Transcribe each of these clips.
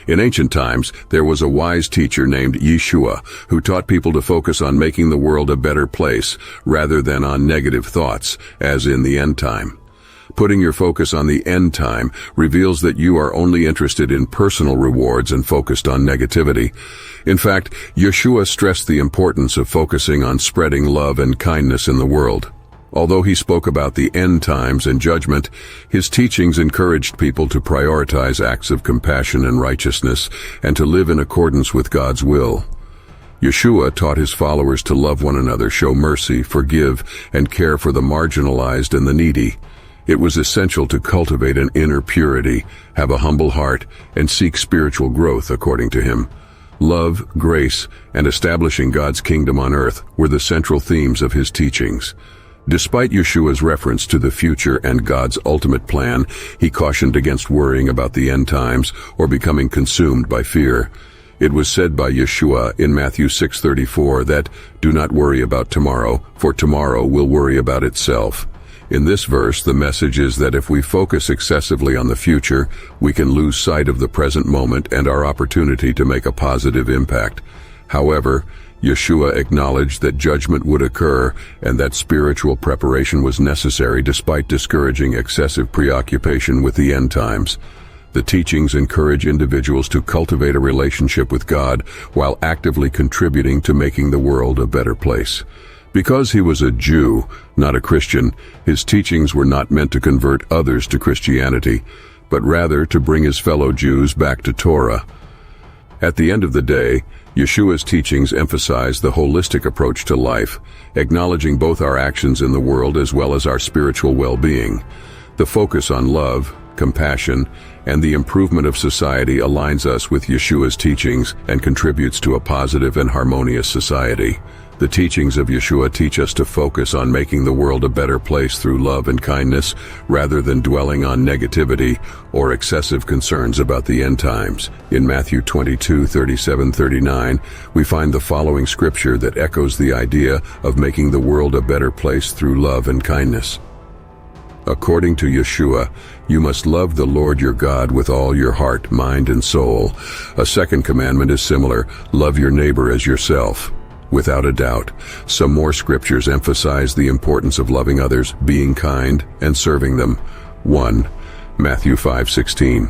In ancient times, there was a wise teacher named Yeshua who taught people to focus on making the world a better place rather than on negative thoughts, as in the end time. Putting your focus on the end time reveals that you are only interested in personal rewards and focused on negativity. In fact, Yeshua stressed the importance of focusing on spreading love and kindness in the world. Although he spoke about the end times and judgment, his teachings encouraged people to prioritize acts of compassion and righteousness and to live in accordance with God's will. Yeshua taught his followers to love one another, show mercy, forgive, and care for the marginalized and the needy. It was essential to cultivate an inner purity, have a humble heart, and seek spiritual growth, according to him. Love, grace, and establishing God's kingdom on earth were the central themes of his teachings. Despite Yeshua's reference to the future and God's ultimate plan, he cautioned against worrying about the end times or becoming consumed by fear. It was said by Yeshua in Matthew 6:34 that, "Do not worry about tomorrow, for tomorrow will worry about itself." In this verse, the message is that if we focus excessively on the future, we can lose sight of the present moment and our opportunity to make a positive impact. However, Yeshua acknowledged that judgment would occur and that spiritual preparation was necessary despite discouraging excessive preoccupation with the end times. The teachings encourage individuals to cultivate a relationship with God while actively contributing to making the world a better place. Because he was a Jew, not a Christian, his teachings were not meant to convert others to Christianity, but rather to bring his fellow Jews back to Torah. At the end of the day, Yeshua's teachings emphasize the holistic approach to life, acknowledging both our actions in the world as well as our spiritual well-being. The focus on love, compassion, and the improvement of society aligns us with Yeshua's teachings and contributes to a positive and harmonious society. The teachings of Yeshua teach us to focus on making the world a better place through love and kindness, rather than dwelling on negativity or excessive concerns about the end times. In Matthew 22:37-39, we find the following scripture that echoes the idea of making the world a better place through love and kindness. According to Yeshua, you must love the Lord your God with all your heart, mind, and soul. A second commandment is similar: love your neighbor as yourself. Without a doubt, some more scriptures emphasize the importance of loving others, being kind, and serving them. 1. Matthew 5:16.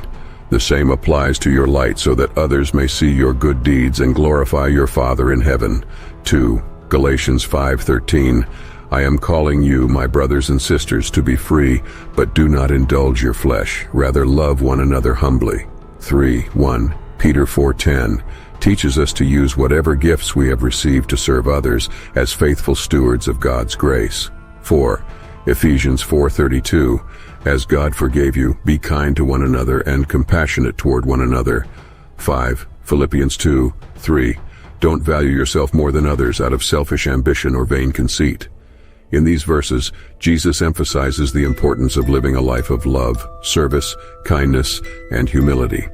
The same applies to your light so that others may see your good deeds and glorify your Father in heaven. 2. Galatians 5:13. I am calling you, my brothers and sisters, to be free, but do not indulge your flesh. Rather love one another humbly. 3:1. Peter 4:10. Teaches us to use whatever gifts we have received to serve others as faithful stewards of God's grace. 4. Ephesians 4:32. As God forgave you, be kind to one another and compassionate toward one another. 5. Philippians 2:3. Don't value yourself more than others out of selfish ambition or vain conceit. In these verses, Jesus emphasizes the importance of living a life of love, service, kindness, and humility.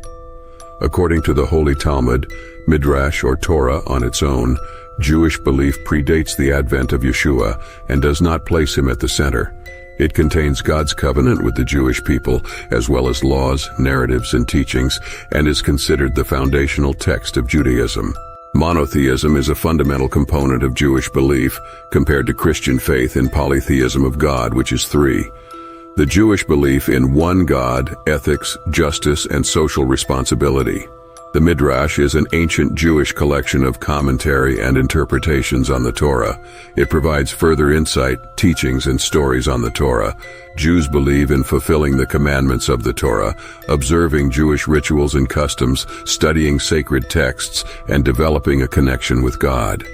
According to the Holy Talmud, Midrash or Torah on its own, Jewish belief predates the advent of Yeshua and does not place him at the center. It contains God's covenant with the Jewish people, as well as laws, narratives, and teachings, and is considered the foundational text of Judaism. Monotheism is a fundamental component of Jewish belief, compared to Christian faith in polytheism of God, which is three. The Jewish belief in one God, ethics, justice, and social responsibility. The Midrash is an ancient Jewish collection of commentary and interpretations on the Torah. It provides further insight, teachings, and stories on the Torah. Jews believe in fulfilling the commandments of the Torah, observing Jewish rituals and customs, studying sacred texts, and developing a connection with God.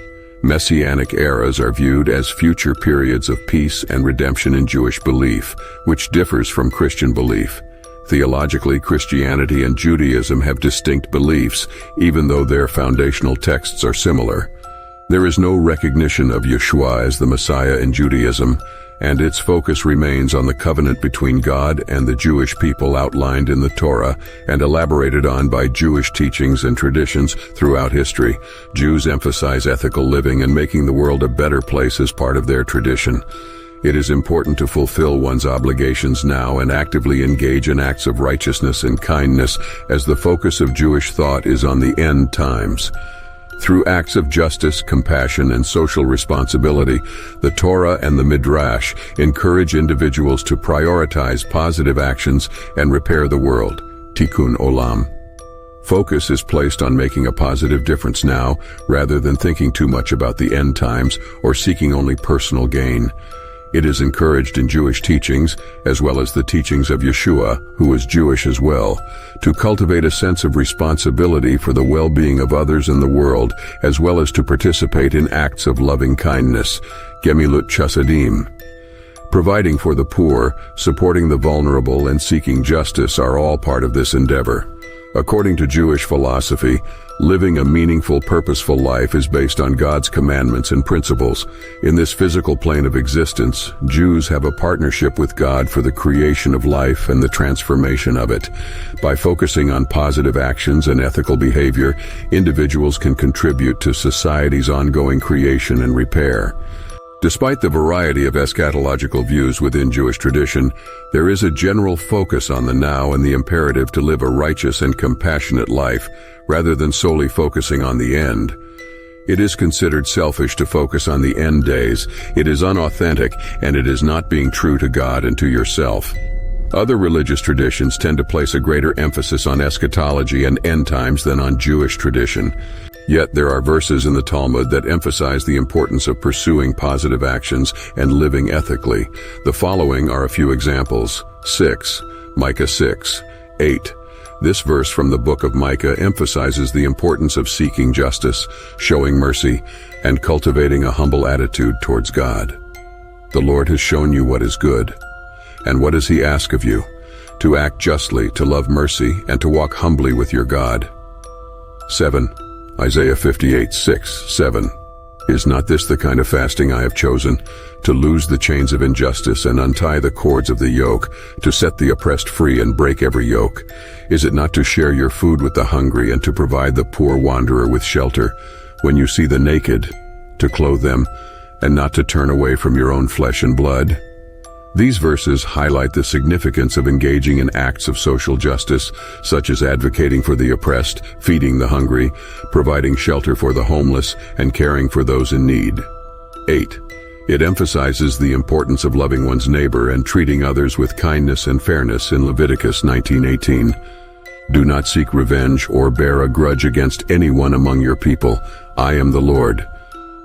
Messianic eras are viewed as future periods of peace and redemption in Jewish belief, which differs from Christian belief. Theologically, Christianity and Judaism have distinct beliefs, even though their foundational texts are similar. There is no recognition of Yeshua as the Messiah in Judaism, and its focus remains on the covenant between God and the Jewish people outlined in the Torah and elaborated on by Jewish teachings and traditions throughout history. Jews emphasize ethical living and making the world a better place as part of their tradition. It is important to fulfill one's obligations now and actively engage in acts of righteousness and kindness, as the focus of Jewish thought is on the end times. Through acts of justice, compassion, and social responsibility, the Torah and the Midrash encourage individuals to prioritize positive actions and repair the world. Tikkun Olam. Focus is placed on making a positive difference now, rather than thinking too much about the end times or seeking only personal gain. It is encouraged in Jewish teachings, as well as the teachings of Yeshua, who was Jewish as well, to cultivate a sense of responsibility for the well-being of others in the world, as well as to participate in acts of loving kindness. Gemilut Chasadim. Providing for the poor, supporting the vulnerable, and seeking justice are all part of this endeavor. According to Jewish philosophy, living a meaningful, purposeful life is based on God's commandments and principles. In this physical plane of existence, Jews have a partnership with God for the creation of life and the transformation of it. By focusing on positive actions and ethical behavior, individuals can contribute to society's ongoing creation and repair. Despite the variety of eschatological views within Jewish tradition, there is a general focus on the now and the imperative to live a righteous and compassionate life, rather than solely focusing on the end. It is considered selfish to focus on the end days. It is unauthentic, and it is not being true to God and to yourself. Other religious traditions tend to place a greater emphasis on eschatology and end times than on Jewish tradition. Yet there are verses in the Talmud that emphasize the importance of pursuing positive actions and living ethically. The following are a few examples. 6. Micah 6, 8. This verse from the book of Micah emphasizes the importance of seeking justice, showing mercy, and cultivating a humble attitude towards God. The Lord has shown you what is good. And what does He ask of you? To act justly, to love mercy, and to walk humbly with your God. 7. Isaiah 58, 6, 7. Is not this the kind of fasting I have chosen? To loose the chains of injustice and untie the cords of the yoke, to set the oppressed free and break every yoke. Is it not to share your food with the hungry and to provide the poor wanderer with shelter? When you see the naked, to clothe them, and not to turn away from your own flesh and blood? These verses highlight the significance of engaging in acts of social justice, such as advocating for the oppressed, feeding the hungry, providing shelter for the homeless, and caring for those in need. 8. It emphasizes the importance of loving one's neighbor and treating others with kindness and fairness in Leviticus 19:18. Do not seek revenge or bear a grudge against anyone among your people. I am the Lord.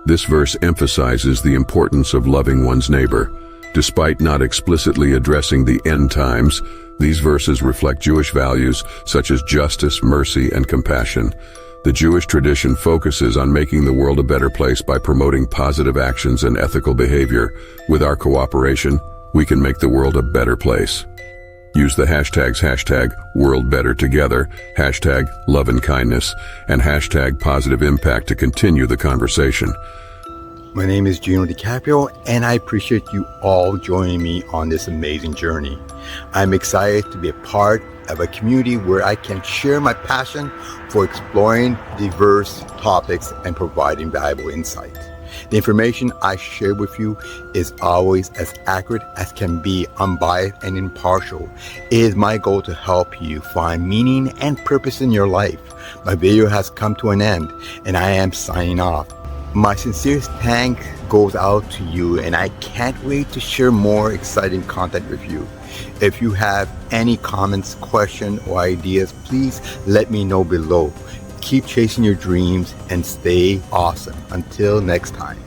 This verse emphasizes the importance of loving one's neighbor. Despite not explicitly addressing the end times, these verses reflect Jewish values such as justice, mercy, and compassion. The Jewish tradition focuses on making the world a better place by promoting positive actions and ethical behavior. With our cooperation, we can make the world a better place. Use the hashtags #WorldBetterTogether, #LoveAndKindness, and #PositiveImpact to continue the conversation. My name is Gino DiCaprio, and I appreciate you all joining me on this amazing journey. I'm excited to be a part of a community where I can share my passion for exploring diverse topics and providing valuable insight. The information I share with you is always as accurate as can be, unbiased and impartial. It is my goal to help you find meaning and purpose in your life. My video has come to an end, and I am signing off. My sincerest thanks goes out to you, and I can't wait to share more exciting content with you. If you have any comments, questions, or ideas, please let me know below. Keep chasing your dreams and stay awesome. Until next time.